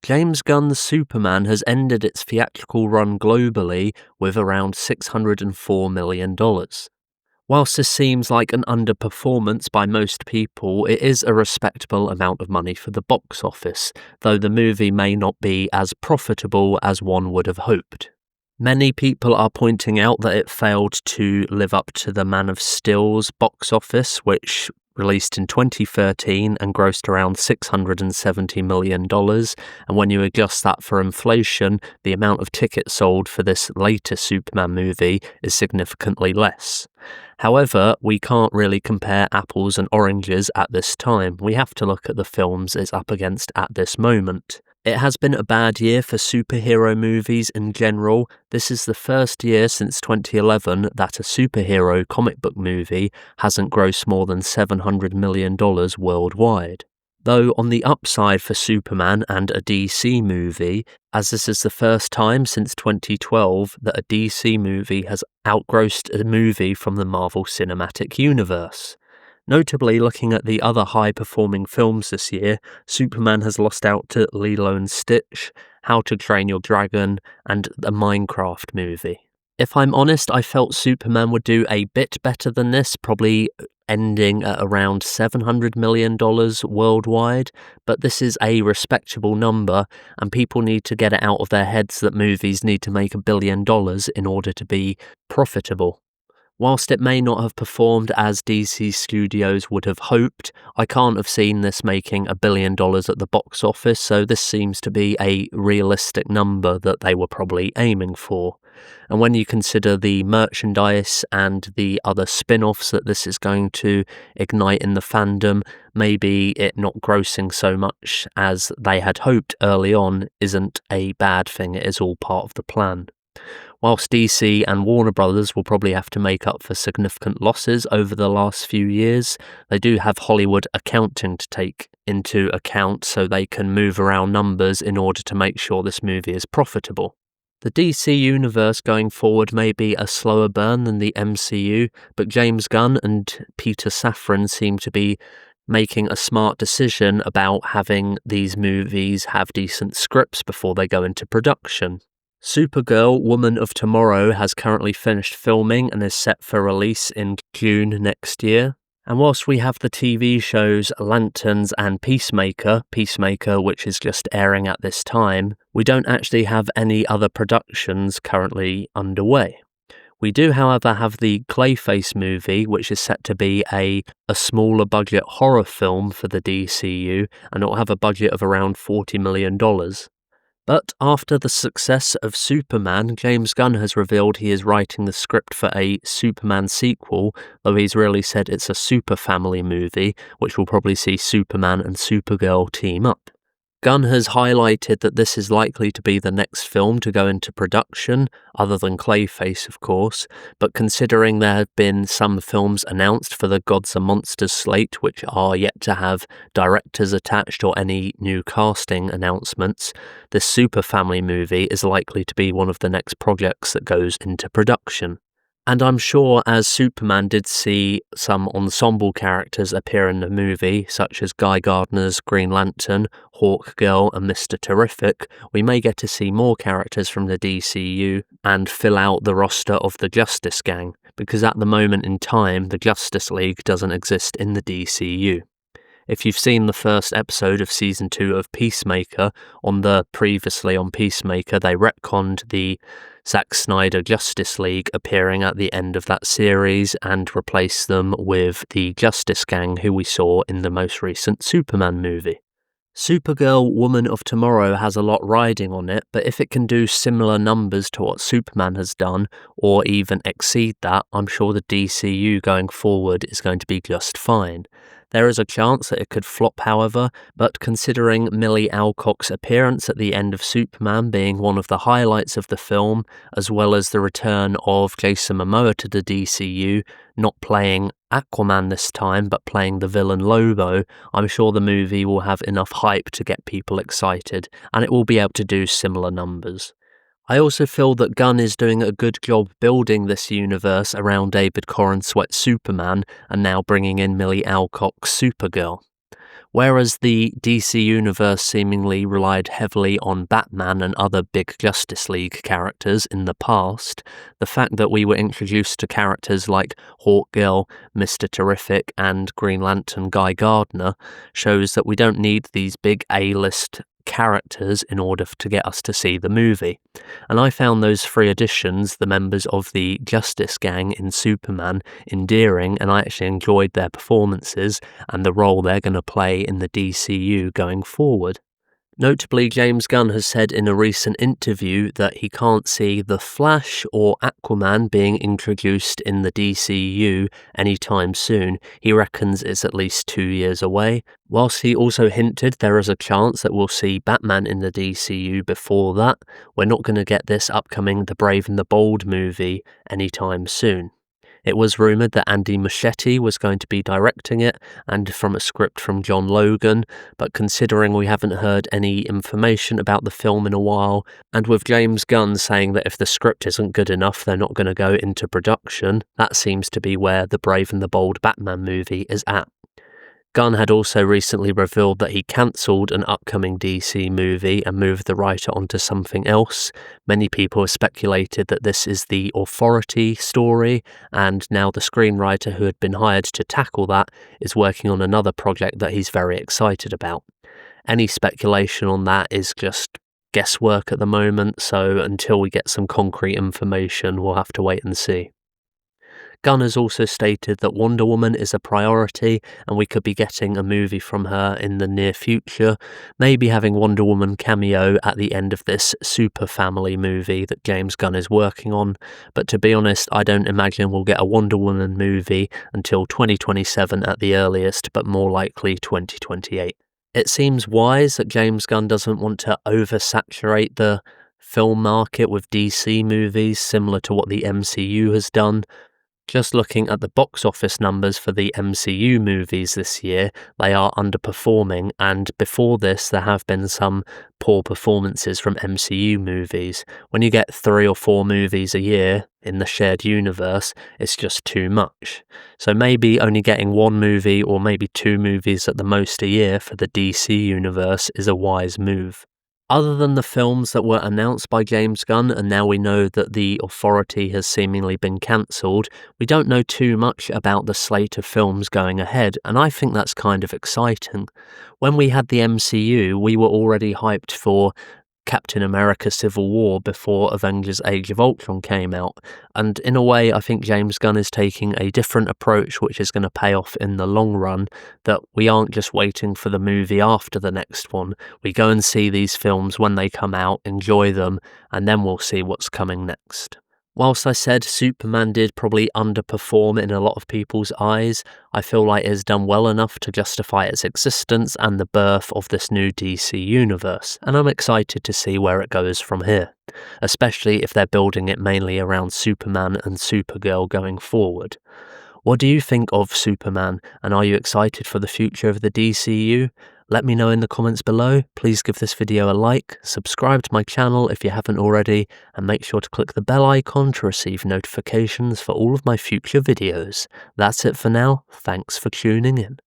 James Gunn's Superman has ended its theatrical run globally with around $604 million. Whilst this seems like an underperformance by most people, it is a respectable amount of money for the box office, though the movie may not be as profitable as one would have hoped. Many people are pointing out that it failed to live up to the Man of Steel's box office, which released in 2013 and grossed around $670 million, and when you adjust that for inflation, the amount of tickets sold for this latest Superman movie is significantly less. However, we can't really compare apples and oranges at this time. We have to look at the films it's up against at this moment. It has been a bad year for superhero movies in general. This is the first year since 2011 that a superhero comic book movie hasn't grossed more than $700 million worldwide. Though on the upside for Superman and a DC movie, as this is the first time since 2012 that a DC movie has outgrossed a movie from the Marvel Cinematic Universe. Notably, looking at the other high-performing films this year, Superman has lost out to Lilo and Stitch, How to Train Your Dragon, and a Minecraft movie. If I'm honest, I felt Superman would do a bit better than this, probably ending at around $700 million worldwide, but this is a respectable number, and people need to get it out of their heads that movies need to make $1 billion in order to be profitable. Whilst it may not have performed as DC Studios would have hoped, I can't have seen this making $1 billion at the box office, so this seems to be a realistic number that they were probably aiming for. And when you consider the merchandise and the other spin-offs that this is going to ignite in the fandom, maybe it not grossing so much as they had hoped early on isn't a bad thing. It is all part of the plan. Whilst DC and Warner Brothers will probably have to make up for significant losses over the last few years, they do have Hollywood accounting to take into account so they can move around numbers in order to make sure this movie is profitable. The DC universe going forward may be a slower burn than the MCU, but James Gunn and Peter Safran seem to be making a smart decision about having these movies have decent scripts before they go into production. Supergirl, Woman of Tomorrow has currently finished filming and is set for release in June next year. And whilst we have the TV shows Lanterns and Peacemaker which is just airing at this time, we don't actually have any other productions currently underway. We do, however, have the Clayface movie, which is set to be a smaller budget horror film for the DCU, and it will have a budget of around $40 million. But after the success of Superman, James Gunn has revealed he is writing the script for a Superman sequel, though he's really said it's a super family movie, which will probably see Superman and Supergirl team up. Gunn has highlighted that this is likely to be the next film to go into production, other than Clayface of course, but considering there have been some films announced for the Gods and Monsters slate which are yet to have directors attached or any new casting announcements, this super family movie is likely to be one of the next projects that goes into production. And I'm sure as Superman did see some ensemble characters appear in the movie, such as Guy Gardner's Green Lantern, Hawkgirl and Mr. Terrific, we may get to see more characters from the DCU and fill out the roster of the Justice Gang, because at the moment in time, the Justice League doesn't exist in the DCU. If you've seen the first episode of Season 2 of Peacemaker, previously on Peacemaker, they retconned the Zack Snyder Justice League appearing at the end of that series and replaced them with the Justice Gang who we saw in the most recent Superman movie. Supergirl, Woman of Tomorrow has a lot riding on it, but if it can do similar numbers to what Superman has done, or even exceed that, I'm sure the DCU going forward is going to be just fine. There is a chance that it could flop, however, but considering Millie Alcock's appearance at the end of Superman being one of the highlights of the film, as well as the return of Jason Momoa to the DCU, not playing Aquaman this time, but playing the villain Lobo, I'm sure the movie will have enough hype to get people excited, and it will be able to do similar numbers. I also feel that Gunn is doing a good job building this universe around David Corenswet's Superman and now bringing in Millie Alcock's Supergirl. Whereas the DC Universe seemingly relied heavily on Batman and other big Justice League characters in the past, the fact that we were introduced to characters like Hawkgirl, Mr. Terrific, and Green Lantern Guy Gardner shows that we don't need these big A-list characters in order to get us to see the movie. And I found those three additions, the members of the Justice Gang in Superman, endearing, and I actually enjoyed their performances and the role they're going to play in the DCU going forward. Notably, James Gunn has said in a recent interview that he can't see The Flash or Aquaman being introduced in the DCU anytime soon. He reckons it's at least 2 years away, whilst he also hinted there is a chance that we'll see Batman in the DCU before that. We're not going to get this upcoming The Brave and the Bold movie anytime soon. It was rumoured that Andy Muschietti was going to be directing it, and from a script from John Logan, but considering we haven't heard any information about the film in a while, and with James Gunn saying that if the script isn't good enough they're not going to go into production, that seems to be where the Brave and the Bold Batman movie is at. Gunn had also recently revealed that he cancelled an upcoming DC movie and moved the writer onto something else. Many people have speculated that this is the Authority story, and now the screenwriter who had been hired to tackle that is working on another project that he's very excited about. Any speculation on that is just guesswork at the moment, so until we get some concrete information, we'll have to wait and see. Gunn has also stated that Wonder Woman is a priority and we could be getting a movie from her in the near future, maybe having Wonder Woman cameo at the end of this Super Family movie that James Gunn is working on, but to be honest, I don't imagine we'll get a Wonder Woman movie until 2027 at the earliest, but more likely 2028. It seems wise that James Gunn doesn't want to oversaturate the film market with DC movies, similar to what the MCU has done. Just looking at the box office numbers for the MCU movies this year, they are underperforming, and before this there have been some poor performances from MCU movies. When you get 3 or 4 movies a year in the shared universe, it's just too much. So maybe only getting 1 movie or maybe 2 movies at the most a year for the DC universe is a wise move. Other than the films that were announced by James Gunn, and now we know that the Authority has seemingly been cancelled, we don't know too much about the slate of films going ahead, and I think that's kind of exciting. When we had the MCU, we were already hyped for Captain America Civil War before Avengers Age of Ultron came out, and in a way I think James Gunn is taking a different approach which is going to pay off in the long run, that we aren't just waiting for the movie after the next one. We go and see these films when they come out, enjoy them, and then we'll see what's coming next. Whilst I said Superman did probably underperform in a lot of people's eyes, I feel like it has done well enough to justify its existence and the birth of this new DC universe, and I'm excited to see where it goes from here, especially if they're building it mainly around Superman and Supergirl going forward. What do you think of Superman, and are you excited for the future of the DCU? Let me know in the comments below. Please give this video a like, subscribe to my channel if you haven't already, and make sure to click the bell icon to receive notifications for all of my future videos. That's it for now. Thanks for tuning in.